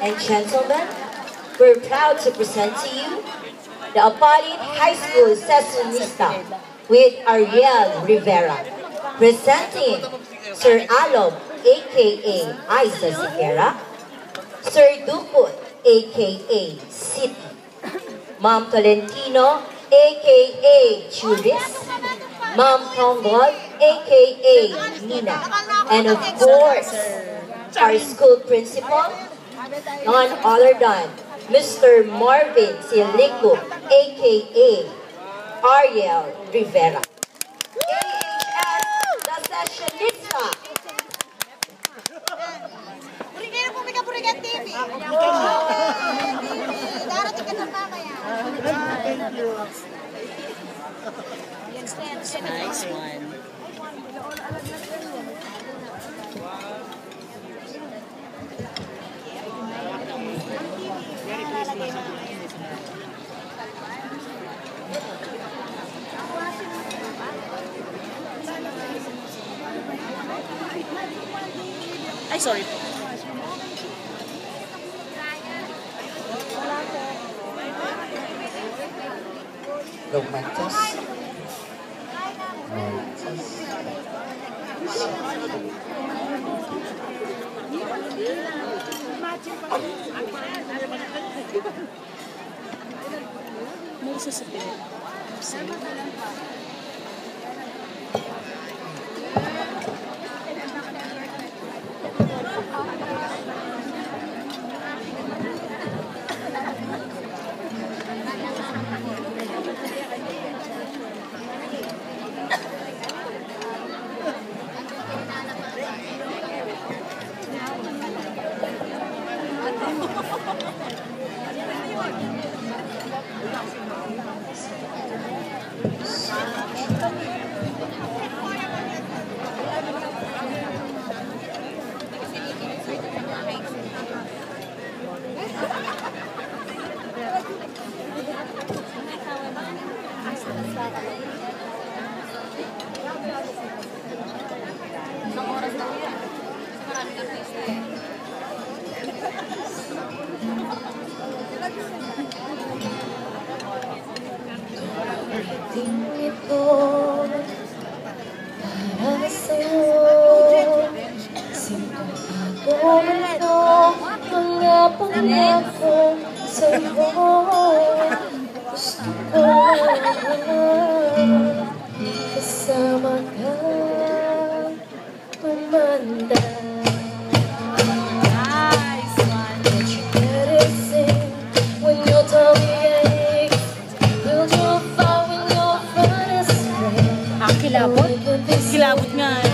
and gentlemen, we're proud to present to you the Apalit High School Sessionista with Ariel Rivera, presenting Sir Alob, aka Isa Siquera, Sir Duput, aka City, Ma'am Tolentino, aka Churis, Ma'am Tonggol, aka Nina, and of course, our school principal, none other than Mr. Marvin Silico, aka Ariel Rivera. AHS, the Sessionista. Purigan po, Mika Purigan TV. Darating ka na mamaya. Thank you. Nice one. Ay, sorry po. Lumatas. May isa sa pinit. Ito para sa'yo, sintong ito, mga pangako sa'yo. Gusto ko kasama ka, tumanda. Kilabot? Kilabot nga eh.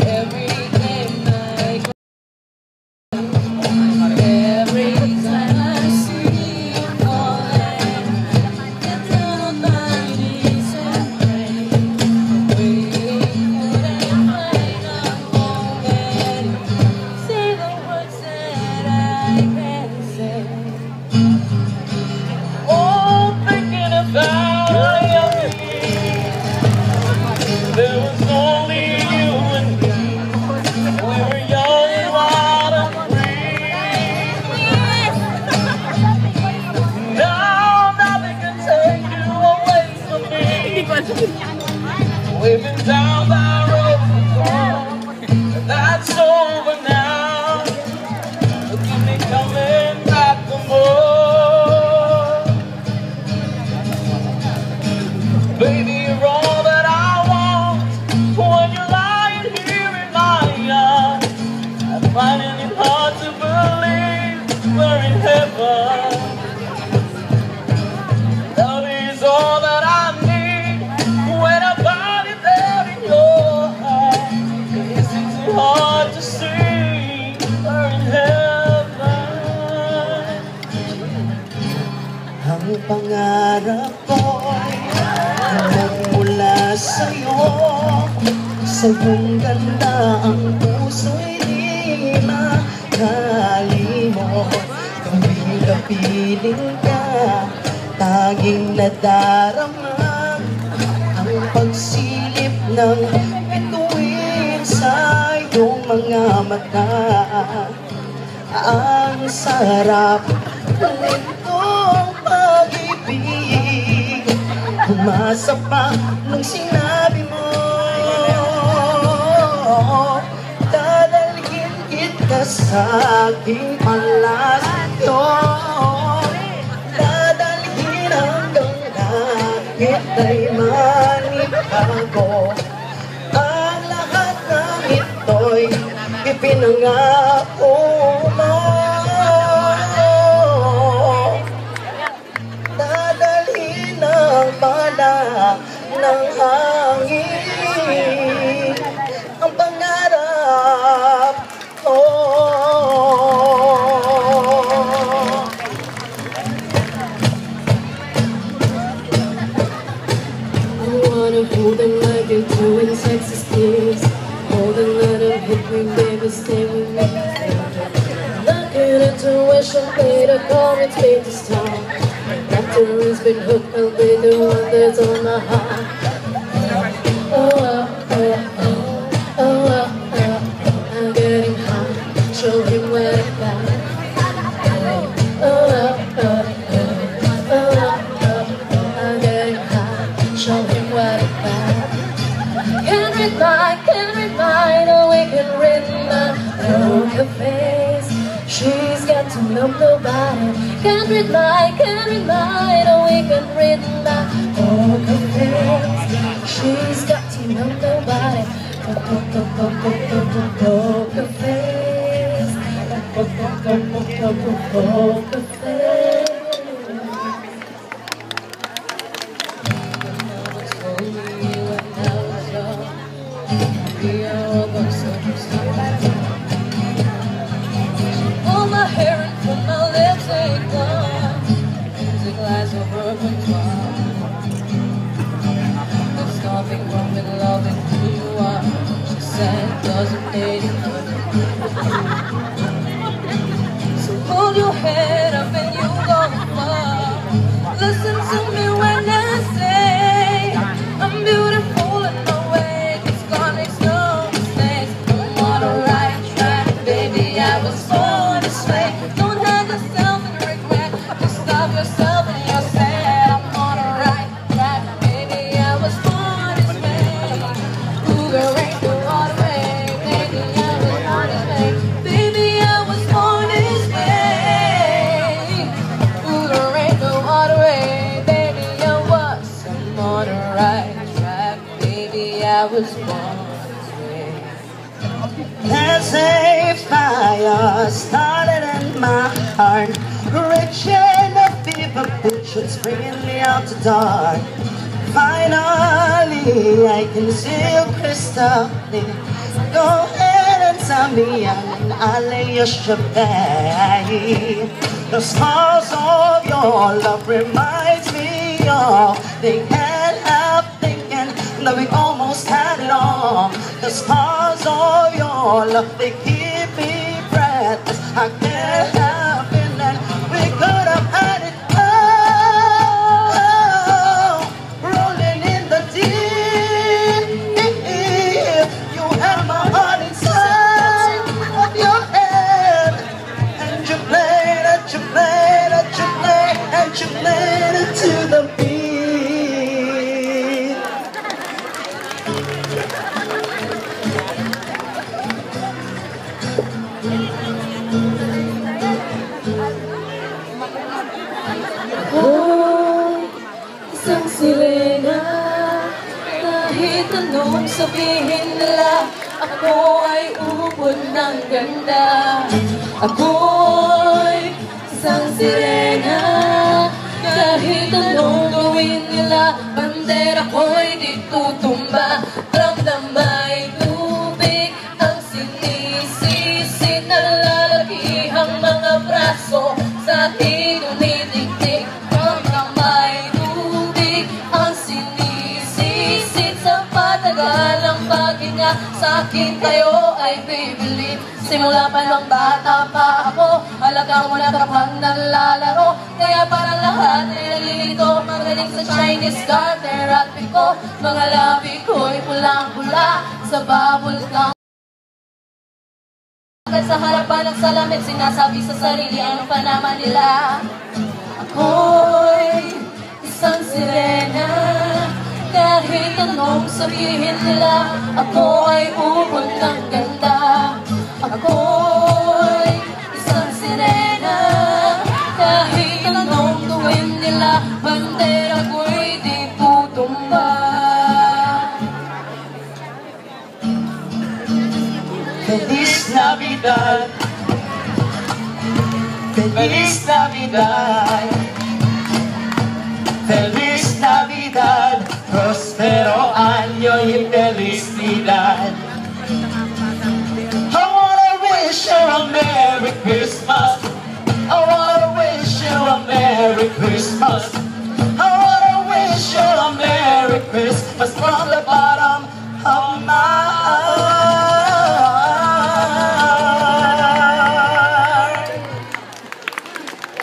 Every day. pangarap ko'y mula sa'yo. Sa iyong ganda ang puso'y di makalimot. Tuwing kapiling ka, taging nadarama ang pagsilip ng bituin sa iyong mga mata. Ang sarap ng itong pag-ibig, umasa pa nung sinabi mo, dadalhin kita sa aking palasyo, dadalhin hanggang langit ay manibago. Ang lahat ng ito'y ipinangako mo, dadalhin ang bala ng hangin, ang pangarap ko. I wanna hold them like you're doing Texas kids. Hold them, let them hit me, baby, stay with me. Like an intuition, later call me, take this time. After it's been hooked, I'll be the one that's on my heart. Oh, I'm getting high, show him where it's at. I'm getting high, show him where it's at. Can't read mine, oh, we can read my poker face. She's got to know nobody. Can't read mine, oh, we can read my poker face. She's got to know nobody. Poker face. Poker face. All my hair and from my lips ain't gone. Music lies over a twine. There's nothing wrong with loving who you are. She said, doesn't need it. So hold your head up and you go far. Listen to me when I say I'm beautiful in my way. 'Cause God makes no mistakes. I'm on the right track, baby. I was born this way. Don't hurt yourself and regret. Just love yourself and you're sad. I'm on the right track, baby. I was born this way. Ooh, girl, ain't no other way. Baby, I was born this way. Baby, I was born this way. Ooh, there ain't no other way. Baby, I was. I'm on the right track, baby. I was born this way. There's a fire started in my heart, reaching a fever pitch, it's bringing me out to dark. Finally, I can see you crystal clear. Go ahead and tell me, and I'll lay your shebang. The smiles of your love reminds me of they can't help thinking that we almost had it all. The scars of your love, they keep me breathless. I can't help it, and we could have had it all. Rolling in the deep, you held my heart inside of your hand, and you played it, you played it, you played, and you played it to the beat. Hoy, isang sirena. Kahit anong sabihin nila, ako ay ubod ng ganda. Ako'y isang sirena. Kahit anong gawin nila, bandera ko'y di tutumba. Ramdamay tubig ang sinisisi, nalalakihang mga braso sa aking tumitigtig. Ramdamay tubig akin kayo ay bibilin. Simula pa nung bata pa ako, halagang mo na kapag naglalaro. Kaya parang lahat ay nalilito, magaling sa Chinese garter at piko. Mga labi ko'y pulang-pula sa bubble gum. Sa harapan ng salamin, sinasabi sa sarili, ano pa naman nila? Ako'y isang sirena, kahit anong sabihin nila. Ako ay ubod ng ganda. Ako'y isang sirena, kahit anong gawin nila. Bandera ko'y di tutumba. Feliz Navidad, Feliz Navidad, Feliz Navidad, prospero año y felicidad. I wanna wish you a Merry Christmas. I wanna wish you a Merry Christmas. I wanna wish you a Merry Christmas from the bottom of my heart.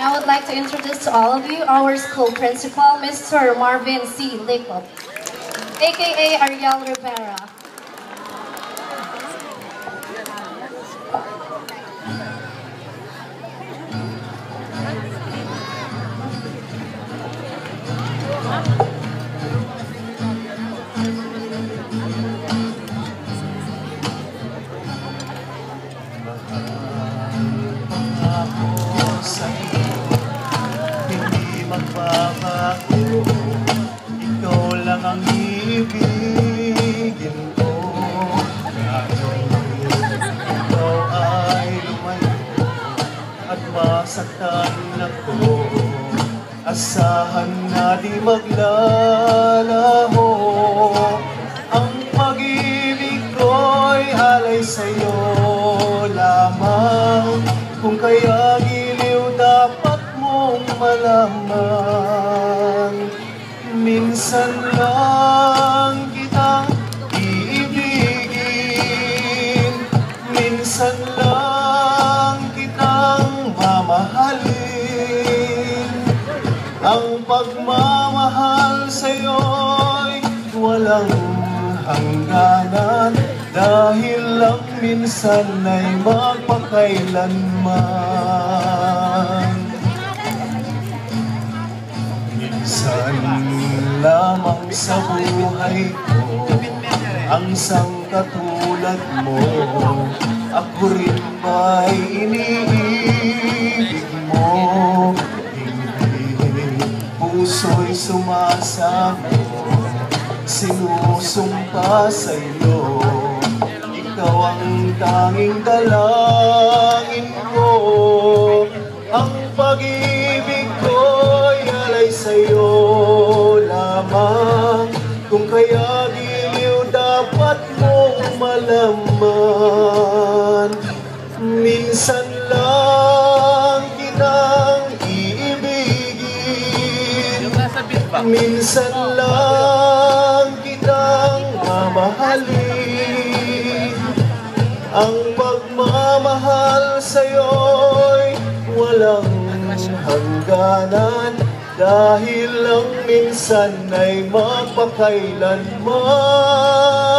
I would like to introduce to all of you our school principal, Mr. Marvin C. Licop, aka Ariel Rivera. Hindi magbabago, ikaw lang ang ibigin ko. Kahit ikaw ay lumayo at masaktan ako, asahan na di maglalaho. Ang pag-ibig ko'y alay sa'yo lamang, kung kaya giliw dapat mong malaman. Minsan lang kitang iibigin, minsan lang kitang mamahalin. Ang pagmamahal sa'yo'y walang hangganan, dahil lang minsan ay magpakailanman. Minsan lamang sa buhay ko ang sangkatulad mo. Ako rin ba'y iniibig mo? Hindi, puso'y sumasamo, sinusumpa sa'yo. Ikaw ang tanging dalangin ko. Ang pag-ibig ko'y alay sa'yo lamang, kung kaya giliw dapat mong malaman. Minsan lang kitang iibigin, minsan lang kitang mamahalin. Ang pagmamahal sa'yo'y walang hangganan, dahil lang minsan ay magpakailanman.